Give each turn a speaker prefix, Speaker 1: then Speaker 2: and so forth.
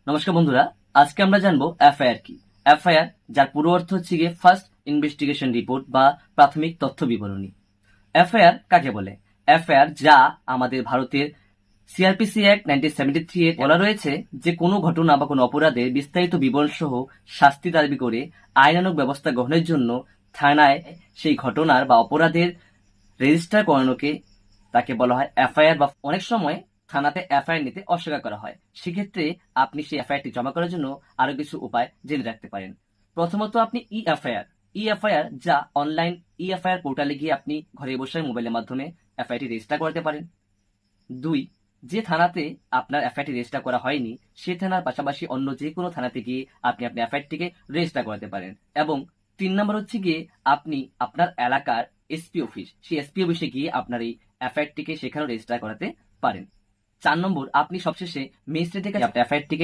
Speaker 1: নমস্কার বন্ধুরা, আজকে আমরা জানবো এফআইআর কি। এফআইআর যার পুরো অর্থ হচ্ছে গিয়ে ফার্স্ট ইনভেস্টিগেশন রিপোর্ট বা প্রাথমিক তথ্য বিবরণী। এফআইআর কাকে বলে? এফআইআর যা আমাদের ভারতের সিআরপিসি অ্যাক্ট 1973 এর বলা রয়েছে যে কোনো ঘটনা বা কোনো অপরাধের বিস্তারিত বিবরণ সহ শাস্তি দাবি করে আইনানুগ ব্যবস্থা গ্রহণের জন্য থানায় সেই ঘটনার বা অপরাধের রেজিস্টার করানোকে তাকে বলা হয় এফআইআর। বা অনেক সময় থানাতে এফআইআর নিতে অস্বীকার করা হয়, সেক্ষেত্রে আপনি সেই এফআইআরটি জমা করার জন্য আরো কিছু উপায় জেনে রাখতে পারেন। প্রথমত আপনি ই এফআইআর যা অনলাইন ই-এফআইআর পোর্টালে গিয়ে আপনি ঘরে বসে মোবাইলের মাধ্যমে এফআইআরটি রেজিস্টার করতে পারেন। 2, যে থানাতে আপনার এফআইআরটি রেজিস্টার করা হয়নি সে থানার পাশাপাশি অন্য যে কোনো থানাতে গিয়ে আপনি আপনার এফআইআরটিকে রেজিস্টার করাতে পারেন। এবং 3 নম্বর হচ্ছে গিয়ে আপনি আপনার এলাকার এসপি অফিস, সেই এসপি অফিসে গিয়ে আপনার এই এফআইআরটিকে সেখানেও রেজিস্টার করাতে পারেন। 4 নম্বর, আপনি সবশেষে ম্যাজিস্ট্রেটের কাছে আপনার এফআইআরটিকে